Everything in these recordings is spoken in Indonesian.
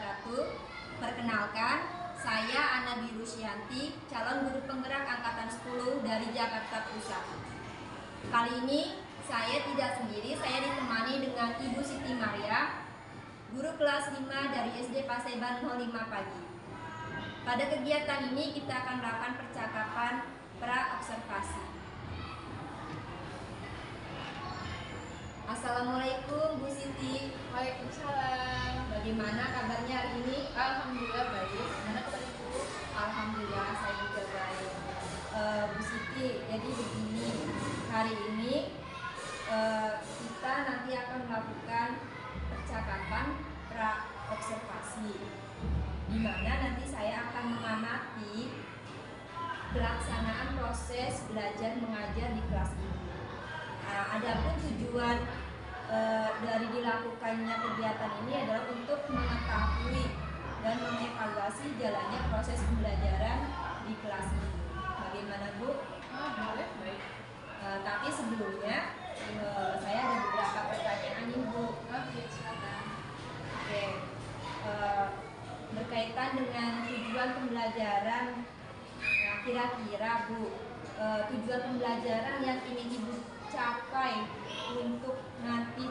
wabarakatuh. Perkenalkan, saya Ana Birusyanti, calon guru penggerak angkatan 10 dari Jakarta Pusat. Kali ini saya tidak sendiri, saya ditemani dengan Ibu Siti Maria, guru kelas 5 dari SD Paseban 05 pagi. Pada kegiatan ini kita akan melakukan percakapan pra-observasi. Assalamualaikum Bu Siti. Waalaikumsalam. Bagaimana kabarnya hari ini? Alhamdulillah baik. Gimana kabar Ibu? Alhamdulillah saya juga baik. Bu Siti, jadi begini, hari ini kita nanti akan melakukan percakapan pra-observasi, di mana nanti saya akan mengamati pelaksanaan proses belajar mengajar di kelas ini. Adapun tujuan dari dilakukannya kegiatan ini adalah untuk mengetahui dan mengevaluasi jalannya proses pembelajaran di kelas ini. Bagaimana Bu? Boleh, baik. Tapi sebelumnya saya ada beberapa pertanyaan nih Bu. Silakan. Oke, berkaitan dengan tujuan pembelajaran, kira-kira Bu, tujuan pembelajaran yang ingin Ibu capai untuk nanti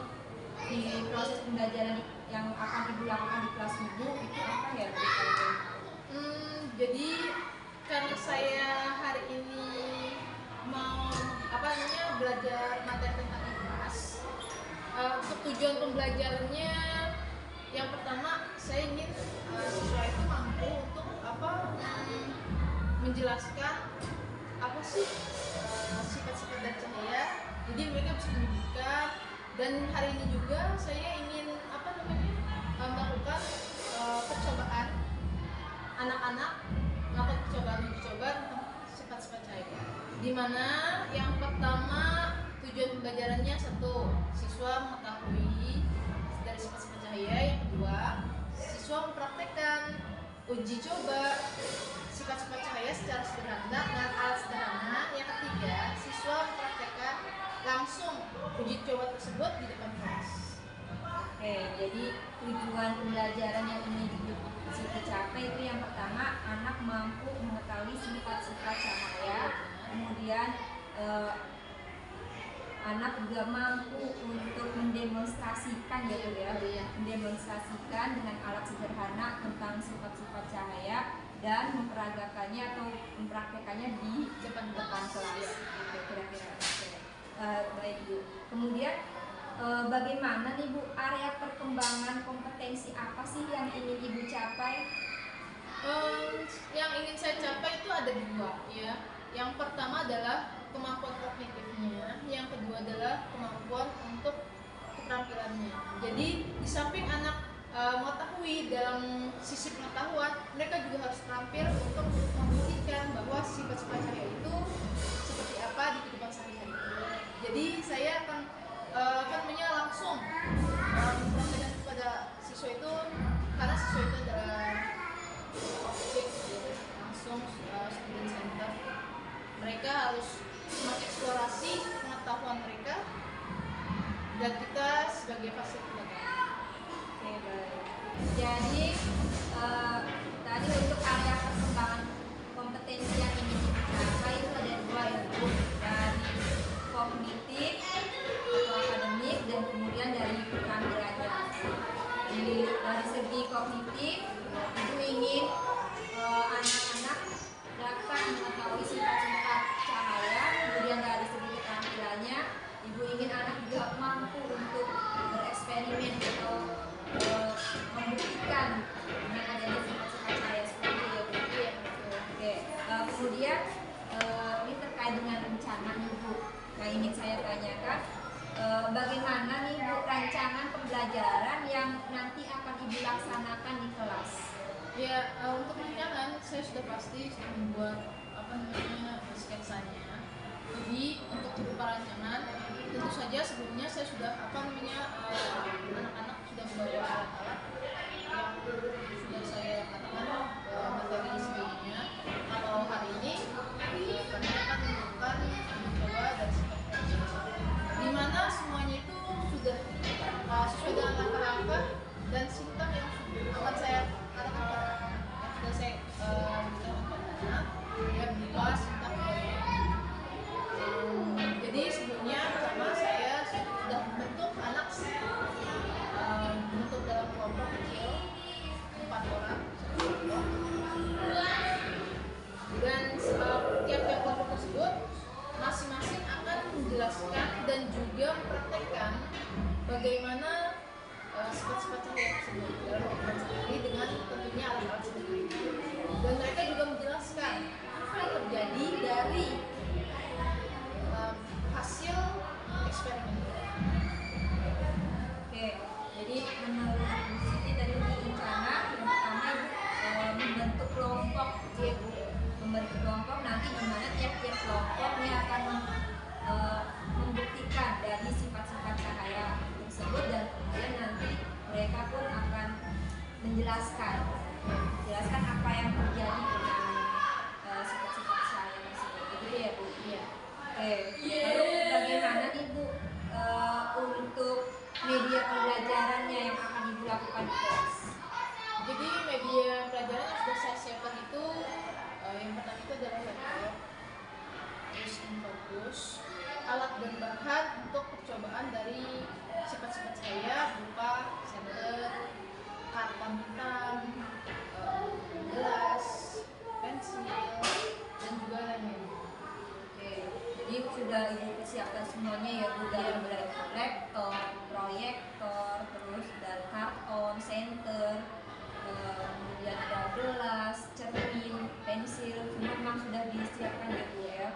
di proses pembelajaran yang akan Ibu lakukan di kelas Ibu itu apa ya Bu? Jadi karena saya hari ini mau belajar materi tentang IPAS, untuk tujuan pembelajarannya yang pertama saya ingin siswa itu mampu untuk menjelaskan apa sih sifat-sifat dari cahaya, jadi mereka bisa menyebutkan. Dan hari ini juga saya ingin melakukan percobaan anak-anak, melakukan percobaan tentang sifat-sifat cahaya, di mana yang pertama tujuan pembelajarannya satu, siswa mengetahui dari sifat-sifat cahaya. Yang kedua, siswa mempraktekkan uji coba sifat-sifat cahaya secara sederhana dengan alat sederhana. Yang ketiga, siswa mempraktekkan langsung uji coba tersebut di depan kelas. Oke, jadi tujuan pembelajaran yang ingin dicapai itu yang pertama, anak mampu mengetahui sifat-sifat cahaya, kemudian anak juga mampu untuk mendemonstrasikan mendemonstrasikan dengan alat sederhana tentang sifat-sifat cahaya dan memperagakannya atau mempraktekannya di depan kelas. Gitu, kira-kira. Baik Bu. Kemudian bagaimana nih Bu, area perkembangan kompetensi apa sih yang ingin Ibu capai? Yang ingin saya capai itu ada dua ya. Yang pertama adalah kemampuan kognitifnya, yang kedua adalah kemampuan untuk keterampilannya. Jadi di samping anak mengetahui dalam sisi pengetahuan, mereka juga harus terampil untuk membuktikan bahwa sifat-sifat cahaya itu seperti apa di kehidupan sehari-hari. Jadi saya akan langsung mempraktekkan kepada siswa itu, karena siswa itu adalah objek langsung student center. Mereka harus mengeksplorasi pengetahuan mereka dan kita sebagai fasilitator. Oke, baik. Jadi tadi untuk area perkembangan kompetensi yang ingin dicapai itu ada dua ya Bu, dari kognitif atau akademik dan kemudian dari keterampilannya. Dari segi kognitif, Ibu ingin anak-anak dapat mengetahui sifat-sifat cahaya, kemudian dari segi keterampilannya, Ibu ingin anak juga mampu untuk bereksperimen atau membuktikan dengan adanya sifat-sifat cahaya seperti itu ya. Oke. Kemudian ini terkait dengan rencana nih Bu, yang ingin saya tanyakan, bagaimana nih Bu rancangan pembelajaran yang nanti akan Ibu laksanakan di kelas? Ya, untuk rancangan saya sudah pasti membuat sketsanya. Jadi untuk berupa rancangan, tentu saja sebelumnya saya sudah anak-anak sudah membawa alat-alat yang sudah saya katakan materi sebelumnya. Kalau hari ini kami akan melakukan mencoba dan di mana semuanya itu sudah sesuai dengan langkah-langkah dan simptom yang akan saya jelaskan apa yang terjadi dengan sifat-sifat saya tersebut. Begitu ya Bu? Iya. Oke. Lalu bagaimana nih Bu untuk media pembelajarannya yang akan Ibu lakukan di kelas? Jadi media pelajaran yang sudah saya siapkan itu yang pertama itu adalah laptop, terus infobus, alat dan bahan untuk percobaan dari sifat-sifat saya berupa senter, karton hitam, gelas, pensil, dan juga lain-lain. Oke, jadi sudah Ibu persiapkan semuanya ya Bu, dari mulai laptop, proyektor, terus dan karton, senter, kemudian ada gelas, cermin, pensil, semua memang sudah disiapkan ya Bu ya.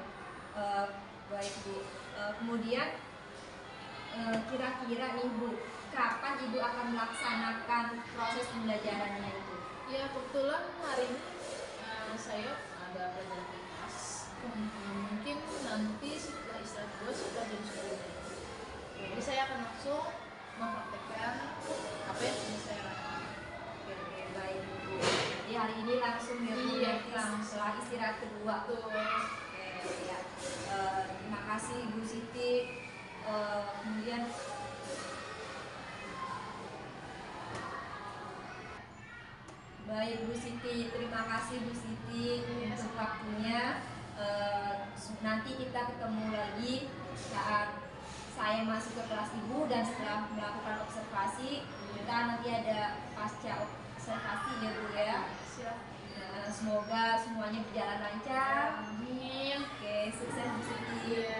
Baik Bu. Kemudian kira-kira nih Bu, kapan Ibu akan melaksanakan proses pembelajarannya itu? Ya kebetulan hari ini saya ada aktivitas. Mungkin nanti setelah istirahat dulu sekitar jam 10. Jadi saya akan langsung mempraktekkan apa yang sudah saya lakukan. Oke, baik Bu. Jadi hari ini langsung ya Bu, Iya, nanti langsung. setelah istirahat kedua. Betul. Oke, ya. Terima kasih Bu Siti. Kemudian baik Bu Siti, terima kasih Bu Siti untuk waktunya. Nanti kita ketemu lagi saat saya masuk ke kelas Ibu dan setelah melakukan observasi, kita nanti ada pasca observasi ya Bu ya. Semoga semuanya berjalan lancar. Amin. Oke, sukses Bu Siti. Iya.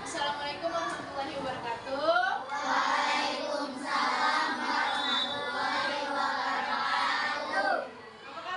Assalamualaikum warahmatullahi wabarakatuh. Waalaikumsalam warahmatullahi wabarakatuh. Apa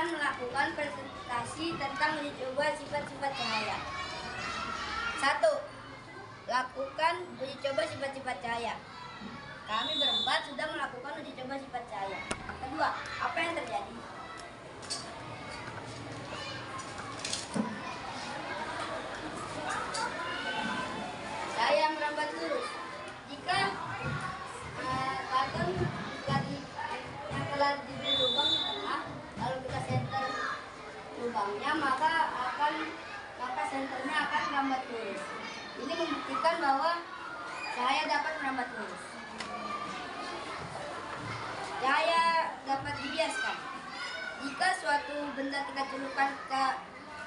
akan melakukan presentasi tentang uji coba sifat-sifat cahaya. 1. Lakukan uji coba sifat-sifat cahaya. Kami berempat sudah melakukan uji coba sifat cahaya. Kedua, apa yang terjadi? Cahaya merambat lurus. Jika karton yang telah diberi lubang di tengah, lalu kita center lubangnya, maka senternya akan merambat lurus. Ini membuktikan bahwa cahaya dapat merambat lurus. Cahaya dapat dibiaskan. Jika suatu benda kita celupkan ke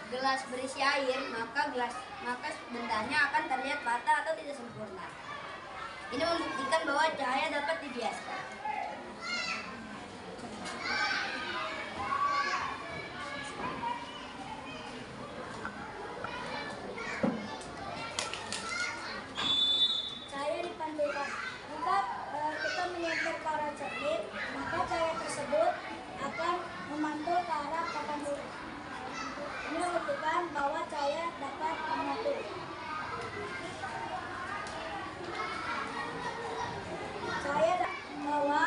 gelas berisi air, maka bendanya akan terlihat patah atau tidak sempurna. Ini membuktikan bahwa cahaya dapat dibiaskan. Cahaya dipantulkan. Jika kita menyenter ke arah cermin, maka cahaya tersebut akan memantul ke arah pantul. Ini membuktikan bahwa cahaya dapat memantul. Cahaya bahwa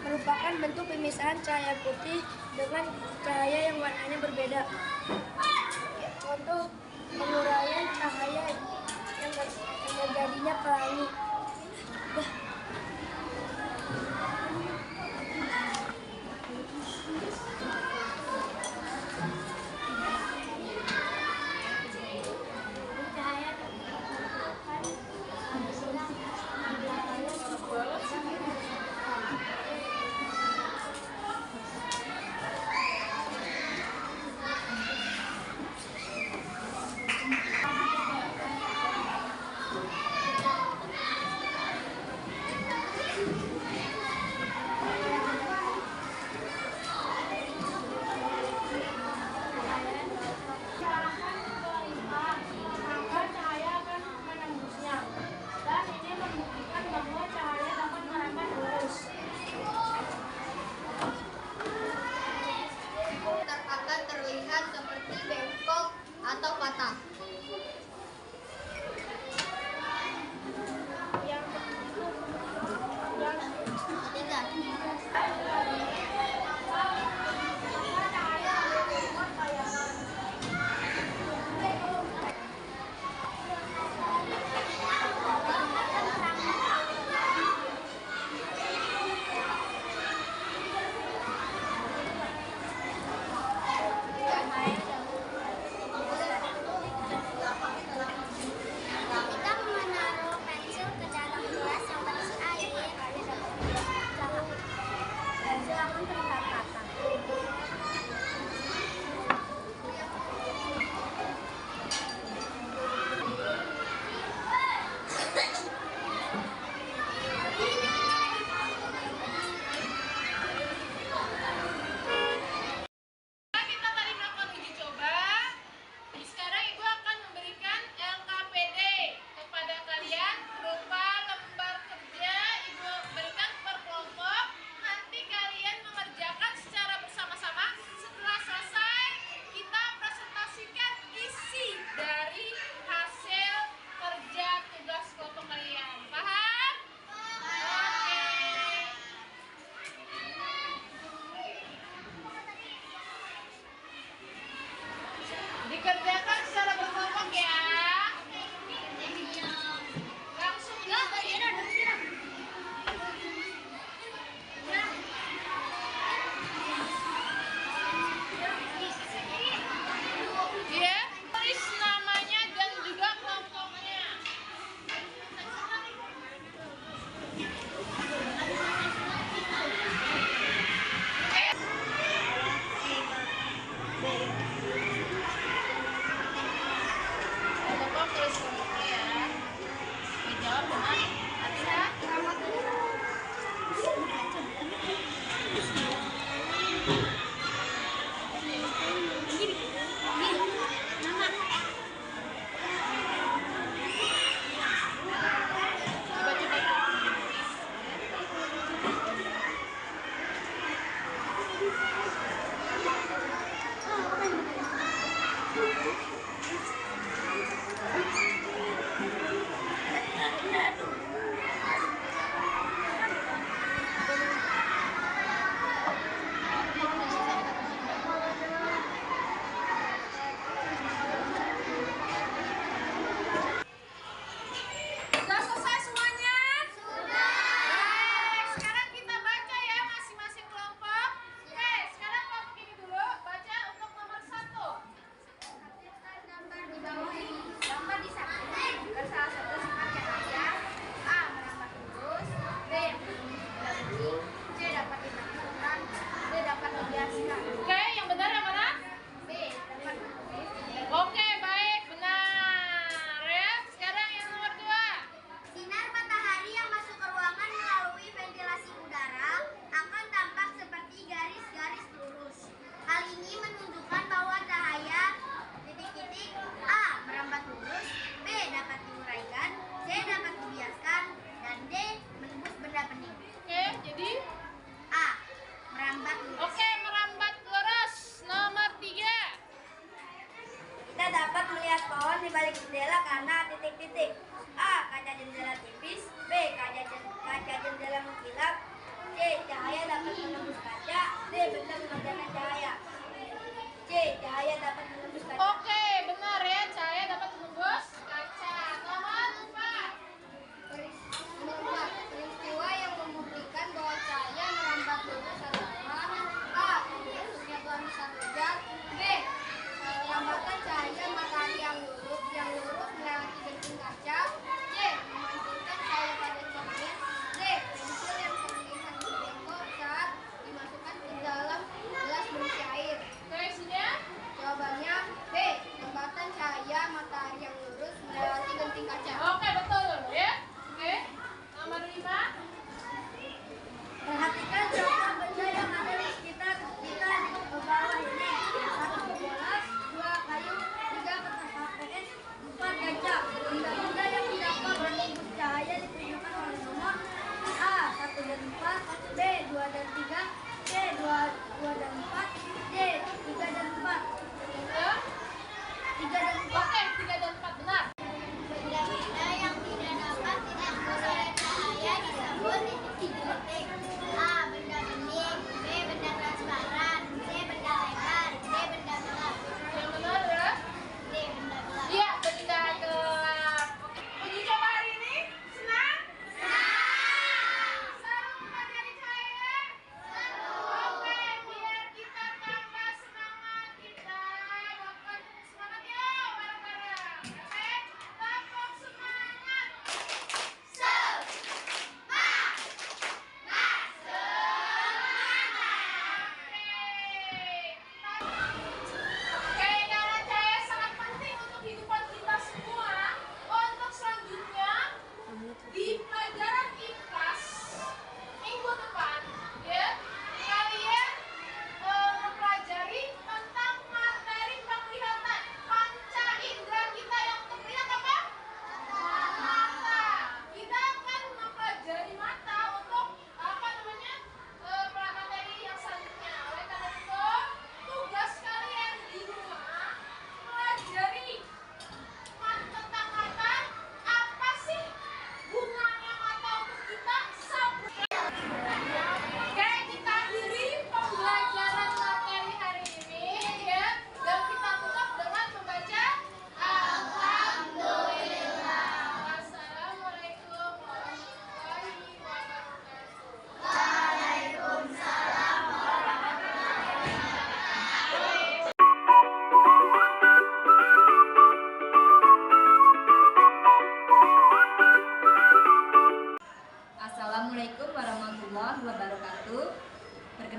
merupakan bentuk pemisahan cahaya putih dengan cahaya yang warnanya berbeda. Contoh penguraian cahaya yang terjadinya pelangi.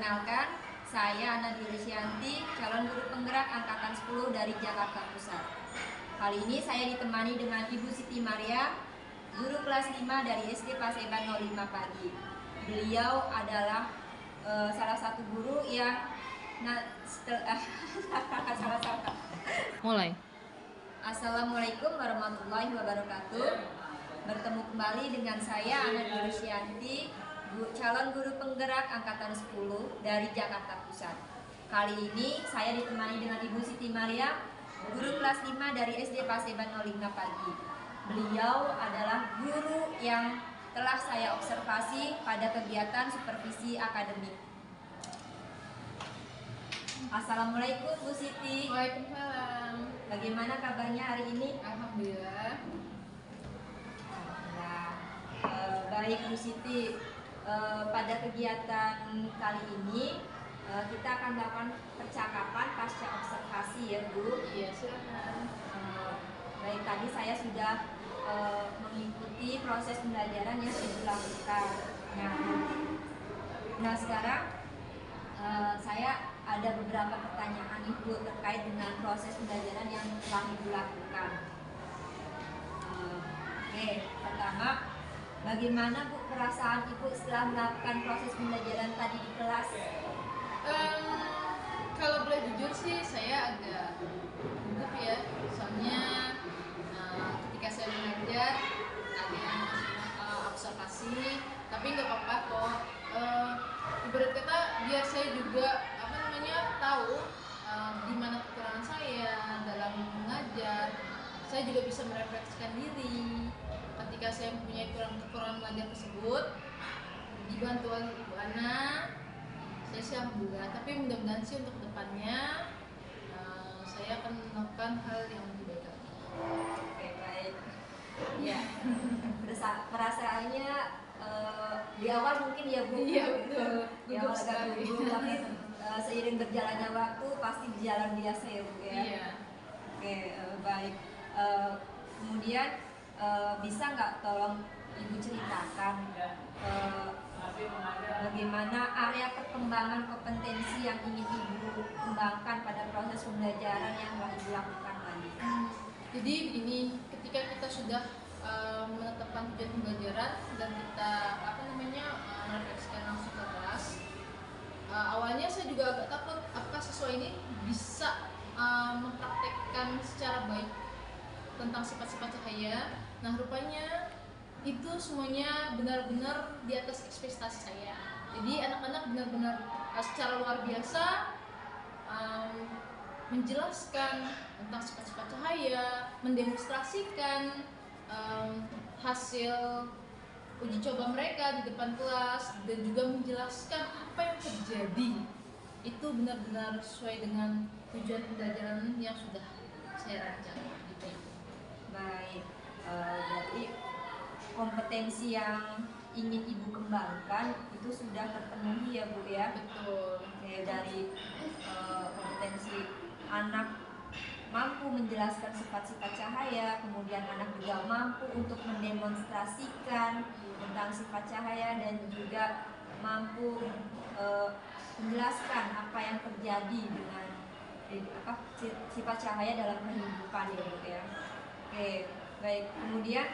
Perkenalkan, saya Ana Dirisyanti, calon guru penggerak angkatan 10 dari Jakarta Pusat. Kali ini saya ditemani dengan Ibu Siti Maria, guru kelas 5 dari SD Paseban 05 Pagi. Beliau adalah salah satu guru yang Mulai. Assalamualaikum warahmatullahi wabarakatuh. Bertemu kembali dengan saya Ana Dirisyanti, calon guru penggerak angkatan 10 dari Jakarta Pusat. Kali ini saya ditemani dengan Ibu Siti Maria, guru kelas 5 dari SD Paseban 05 Pagi. Beliau adalah guru yang telah saya observasi pada kegiatan supervisi akademik. Assalamualaikum Bu Siti. Waalaikumsalam. Bagaimana kabarnya hari ini? Alhamdulillah. Nah, baik Bu Siti, pada kegiatan kali ini kita akan melakukan percakapan pasca observasi ya Bu. Iya, silakan. Baik, tadi saya sudah mengikuti proses pembelajaran yang sudah dilakukan. Nah sekarang saya ada beberapa pertanyaan Ibu terkait dengan proses pembelajaran yang telah Ibu lakukan. Oke, pertama, bagaimana Bu perasaan Ibu setelah melakukan proses pembelajaran tadi di kelas? Kalau boleh jujur sih saya agak gugup ya, soalnya ketika saya mengajar ada yang observasi, tapi nggak apa-apa kok. Ibarat kata biar saya juga tahu di mana kekurangan saya dalam mengajar. Saya juga bisa merefleksikan diri ketika saya mempunyai kekurangan mengajar tersebut, dibantu oleh Ibu Ana. Saya sih alhamdulillah, tapi mudah-mudahan sih untuk kedepannya saya akan melakukan hal yang lebih baik lagi. Oke, baik. Ya, perasaannya di awal mungkin ya Bu. Iya betul. Di awal agak gugup, tapi seiring berjalannya waktu pasti berjalan biasa ya Bu ya. Iya. Oke, baik. Kemudian bisa nggak tolong Ibu ceritakan bagaimana area perkembangan kompetensi yang ingin Ibu kembangkan pada proses pembelajaran yang telah Ibu lakukan tadi? Jadi begini, ketika kita sudah menetapkan tujuan pembelajaran dan kita merefleksikan langsung ke kelas, awalnya saya juga agak takut apakah siswa ini bisa mempraktekkan secara baik tentang sifat-sifat cahaya. Nah rupanya itu semuanya benar-benar di atas ekspektasi saya. Jadi anak-anak benar-benar secara luar biasa menjelaskan tentang sifat-sifat cahaya, mendemonstrasikan hasil uji coba mereka di depan kelas, dan juga menjelaskan apa yang terjadi. Itu benar-benar sesuai dengan tujuan pembelajaran yang sudah saya rancang. Gitu. Baik, berarti kompetensi yang ingin Ibu kembangkan itu sudah terpenuhi ya Bu ya? Betul. Oke, dari kompetensi anak mampu menjelaskan sifat-sifat cahaya, kemudian anak juga mampu untuk mendemonstrasikan tentang sifat cahaya dan juga mampu menjelaskan apa yang terjadi dengan sifat cahaya dalam kehidupan ya Bu ya. Oke, baik. Kemudian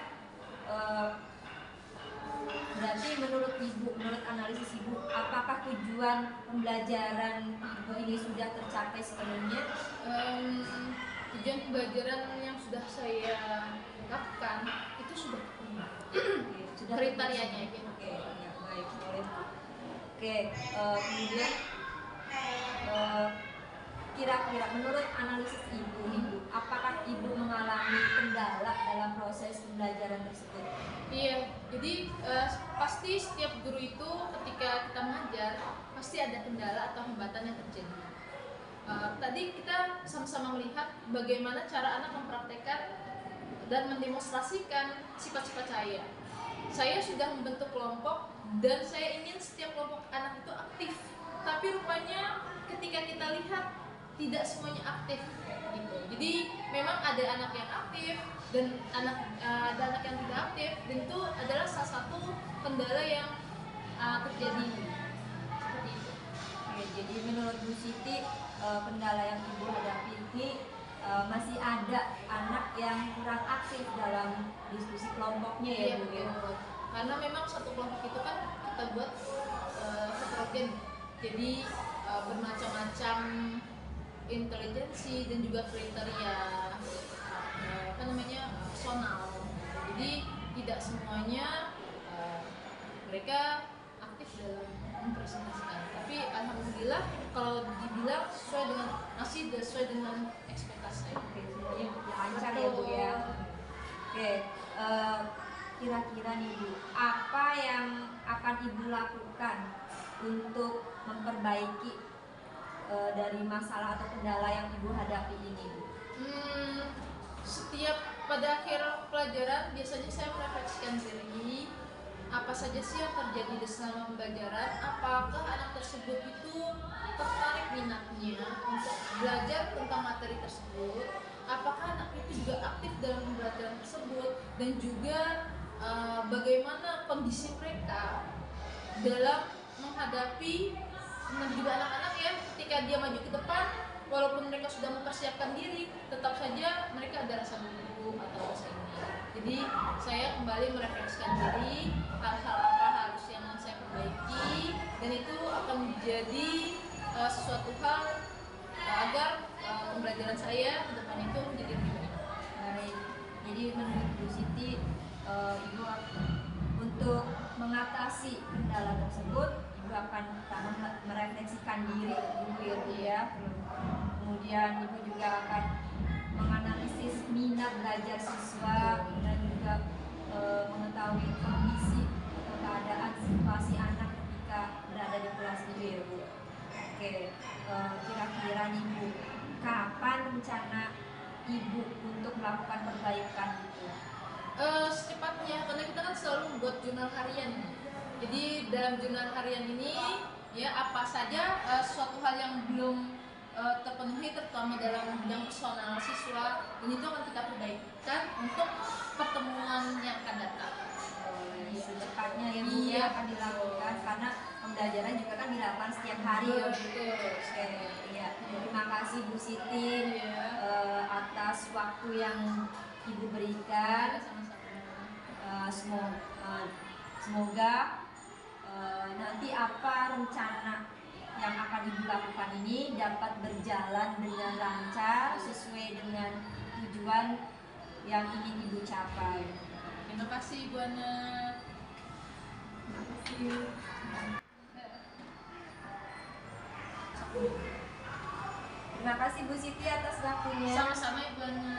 berarti menurut analisis Ibu, apakah tujuan pembelajaran Ibu ini sudah tercapai sepenuhnya? Tujuan pembelajaran yang sudah saya lakukan itu sudah Sudah kriterianya gitu. Oke, ya, baik, boleh. Oke, kemudian kira-kira menurut analisis Ibu, apakah Ibu mengalami kendala dalam proses pembelajaran tersebut? Iya, jadi pasti setiap guru itu ketika kita mengajar pasti ada kendala atau hambatan yang terjadi. Tadi kita sama-sama melihat bagaimana cara anak mempraktekkan dan mendemonstrasikan sifat-sifat cahaya. Saya sudah membentuk kelompok dan saya ingin setiap kelompok anak itu aktif. Tapi rupanya ketika kita lihat tidak semuanya aktif gitu. Jadi memang ada anak yang aktif dan ada anak yang tidak aktif, dan itu adalah salah satu kendala yang terjadi seperti itu. Oke, jadi menurut Bu Siti kendala yang Ibu hadapi ini masih ada anak yang kurang aktif dalam diskusi kelompoknya ya Iya Bu ya. betul. Karena memang satu kelompok itu kan kita buat heterogen, jadi bermacam-macam intelijensi dan juga kriteria personal. Jadi tidak semuanya mereka aktif dalam mempresentasikan. Tapi alhamdulillah kalau dibilang masih sesuai dengan ekspektasi saya. Oke, semuanya lancar ya Bu ya. Oke, kira-kira nih Bu, apa yang akan Ibu lakukan untuk memperbaiki dari masalah atau kendala yang Ibu hadapi ini Bu? Setiap pada akhir pelajaran biasanya saya merefleksikan diri, apa saja sih yang terjadi di selama pembelajaran, apakah anak tersebut itu tertarik minatnya untuk belajar tentang materi tersebut, apakah anak itu juga aktif dalam pembelajaran tersebut, dan juga bagaimana kondisi mereka dalam menghadapi, dan juga anak-anak ya ketika dia maju ke depan, walaupun mereka sudah mempersiapkan diri, tetap saja mereka ada rasa gugup atau rasa ini. Jadi saya kembali merefleksikan diri, hal-hal apa harus yang saya perbaiki, dan itu akan menjadi sesuatu hal agar pembelajaran saya ke depan itu menjadi lebih baik. Baik, jadi menurut Bu Siti, Ibu untuk mengatasi kendala tersebut, Ibu akan pertama merefleksikan diri dulu ya Bu ya. Kemudian Ibu juga akan menganalisis minat belajar siswa dan juga mengetahui kondisi atau keadaan situasi anak ketika berada di kelas itu ya Bu. Oke, kira-kira nih Bu, kapan rencana Ibu untuk melakukan perbaikan itu? Secepatnya, karena kita kan selalu membuat jurnal harian. Jadi dalam jurnal harian ini ya apa saja suatu hal yang belum terpenuhi, terutama dalam bidang personal siswa, dan itu akan kita perbaikan untuk pertemuan yang akan datang. Secepatnya ya Bu ya akan dilakukan karena pembelajaran juga kan dilakukan setiap hari ya Bu. Oke, ya. Terima kasih Bu Siti atas waktu yang Ibu berikan. Semoga nanti apa rencana yang akan Ibu lakukan ini dapat berjalan dengan lancar sesuai dengan tujuan yang ingin Ibu capai. Terima kasih Bu Ana. Terima kasih Bu Siti atas waktunya. Sama-sama Ibu Ana.